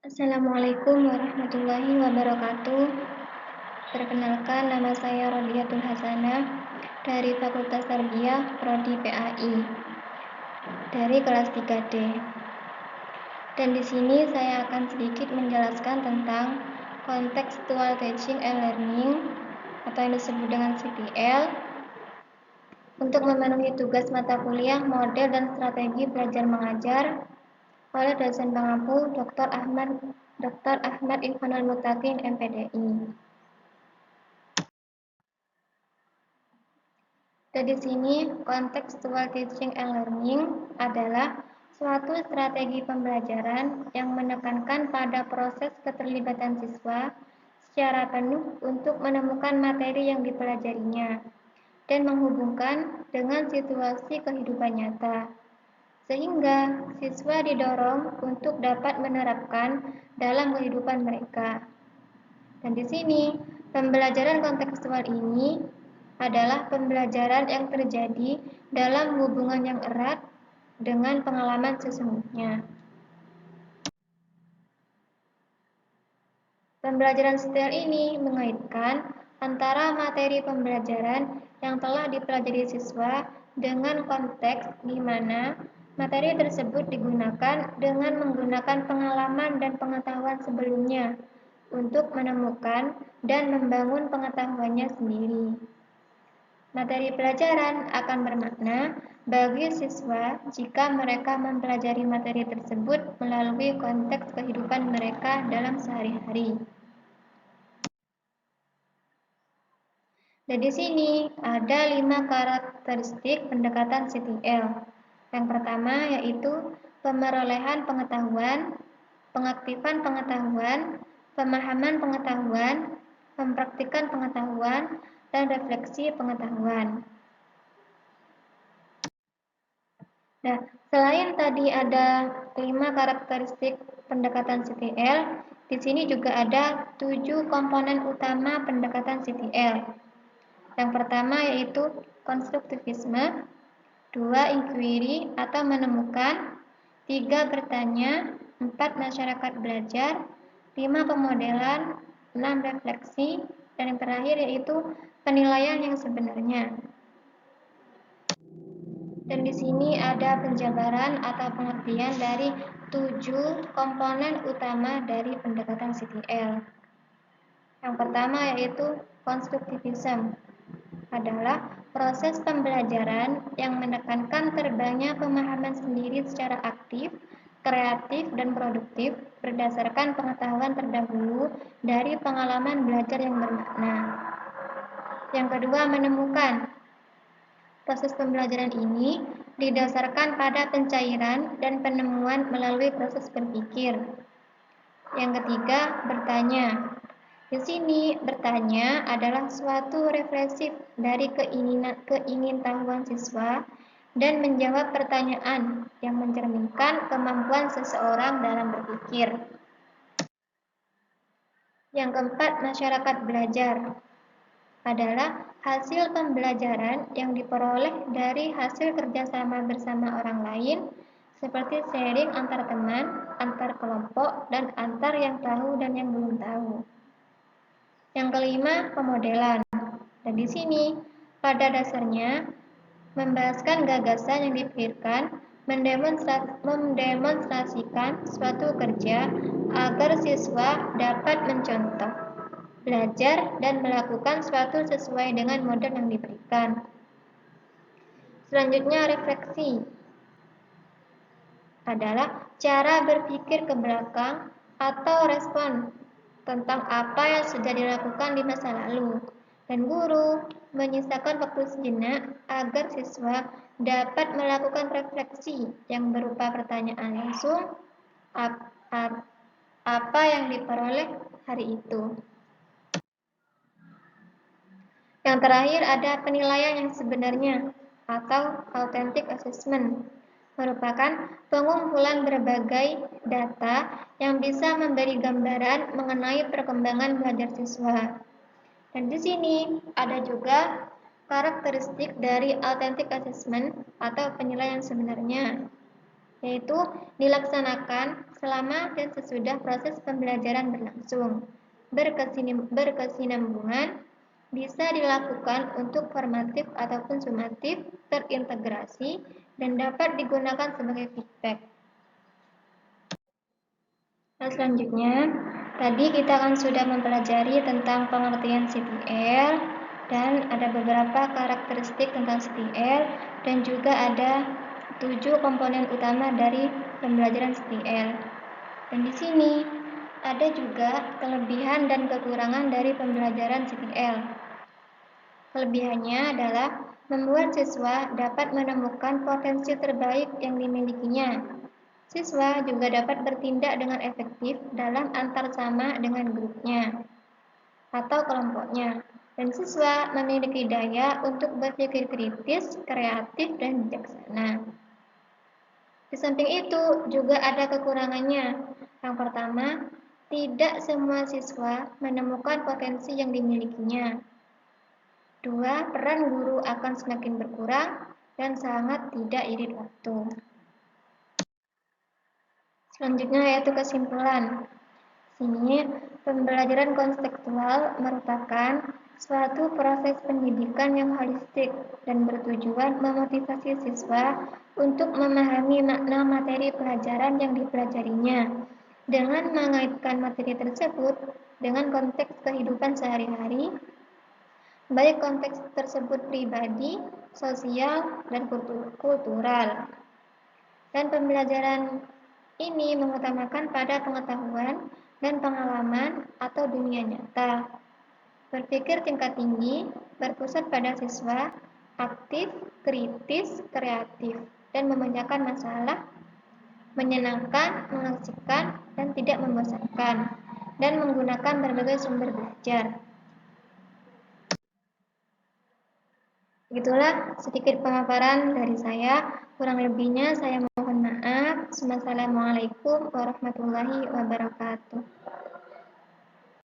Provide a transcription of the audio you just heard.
Assalamualaikum warahmatullahi wabarakatuh. Perkenalkan, nama saya Rodiatul Hasanah dari Fakultas Tarbiyah Prodi PAI dari kelas 3D. Dan di sini saya akan sedikit menjelaskan tentang Contextual Teaching and Learning atau yang disebut dengan CTL untuk memenuhi tugas mata kuliah model dan strategi belajar mengajar oleh dosen pengampu Dr. Ahmad Irfanul Muttaqin MPDI. Dan di sini contextual teaching and learning adalah suatu strategi pembelajaran yang menekankan pada proses keterlibatan siswa secara penuh untuk menemukan materi yang dipelajarinya dan menghubungkan dengan situasi kehidupan nyata, sehingga siswa didorong untuk dapat menerapkan dalam kehidupan mereka. Dan di sini, pembelajaran kontekstual ini adalah pembelajaran yang terjadi dalam hubungan yang erat dengan pengalaman sesungguhnya. Pembelajaran setel ini mengaitkan antara materi pembelajaran yang telah dipelajari siswa dengan konteks di mana materi tersebut digunakan dengan menggunakan pengalaman dan pengetahuan sebelumnya untuk menemukan dan membangun pengetahuannya sendiri. Materi pelajaran akan bermakna bagi siswa jika mereka mempelajari materi tersebut melalui konteks kehidupan mereka dalam sehari-hari. Dan di sini ada 5 karakteristik pendekatan CTL. Yang pertama yaitu pemerolehan pengetahuan, pengaktifan pengetahuan, pemahaman pengetahuan, mempraktikkan pengetahuan, dan refleksi pengetahuan. Nah, selain tadi ada 5 karakteristik pendekatan CTL, di sini juga ada 7 komponen utama pendekatan CTL. Yang pertama yaitu konstruktivisme, 2 inquiry atau menemukan, 3 bertanya, 4 masyarakat belajar, 5 pemodelan, 6 refleksi, dan yang terakhir yaitu penilaian yang sebenarnya. Dan di sini ada penjabaran atau pengertian dari 7 komponen utama dari pendekatan CTL. Yang pertama yaitu konstruktivisme adalah proses pembelajaran yang menekankan terbangnya pemahaman sendiri secara aktif, kreatif, dan produktif berdasarkan pengetahuan terdahulu dari pengalaman belajar yang bermakna. Yang kedua, menemukan. Proses pembelajaran ini didasarkan pada pencairan dan penemuan melalui proses berpikir. Yang ketiga, bertanya. Di sini, bertanya adalah suatu refleksif dari keingintahuan siswa dan menjawab pertanyaan yang mencerminkan kemampuan seseorang dalam berpikir. Yang keempat, masyarakat belajar adalah hasil pembelajaran yang diperoleh dari hasil kerjasama bersama orang lain, seperti sharing antar teman, antar kelompok, dan antar yang tahu dan yang belum tahu. Yang kelima, pemodelan. Dan di sini, pada dasarnya, membahaskan gagasan yang dipikirkan, mendemonstrasikan suatu kerja agar siswa dapat mencontoh, belajar, dan melakukan suatu sesuai dengan model yang diberikan. Selanjutnya, refleksi adalah cara berpikir ke belakang atau respon tentang apa yang sudah dilakukan di masa lalu, dan guru menyisakan waktu sejenak agar siswa dapat melakukan refleksi yang berupa pertanyaan langsung apa yang diperoleh hari itu. Yang terakhir ada penilaian yang sebenarnya atau authentic assessment, merupakan pengumpulan berbagai data yang bisa memberi gambaran mengenai perkembangan belajar siswa. Dan di sini ada juga karakteristik dari authentic assessment atau penilaian sebenarnya, yaitu dilaksanakan selama dan sesudah proses pembelajaran berlangsung. Berkesinambungan bisa dilakukan untuk formatif ataupun sumatif, terintegrasi, dan dapat digunakan sebagai feedback. Nah, selanjutnya, tadi kita kan sudah mempelajari tentang pengertian CTL dan ada beberapa karakteristik tentang CTL dan juga ada 7 komponen utama dari pembelajaran CTL. Dan di sini ada juga kelebihan dan kekurangan dari pembelajaran CTL. Kelebihannya adalah membuat siswa dapat menemukan potensi terbaik yang dimilikinya. Siswa juga dapat bertindak dengan efektif dalam antarsama dengan grupnya atau kelompoknya, dan siswa memiliki daya untuk berpikir kritis, kreatif, dan bijaksana. Di samping itu, juga ada kekurangannya. Yang pertama, tidak semua siswa menemukan potensi yang dimilikinya. Dua, peran guru akan semakin berkurang dan sangat tidak irit waktu. Selanjutnya yaitu kesimpulan. Sini, pembelajaran konstekstual merupakan suatu proses pendidikan yang holistik dan bertujuan memotivasi siswa untuk memahami makna materi pelajaran yang dipelajarinya dengan mengaitkan materi tersebut dengan konteks kehidupan sehari-hari, baik konteks tersebut pribadi, sosial, dan kultural. Dan pembelajaran ini mengutamakan pada pengetahuan dan pengalaman atau dunia nyata. Berpikir tingkat tinggi, berpusat pada siswa, aktif, kritis, kreatif, dan memecahkan masalah, menyenangkan, mengasihkan, dan tidak membosankan, dan menggunakan berbagai sumber belajar. Begitulah sedikit pemaparan dari saya. Kurang lebihnya saya mohon maaf. Wassalamualaikum warahmatullahi wabarakatuh.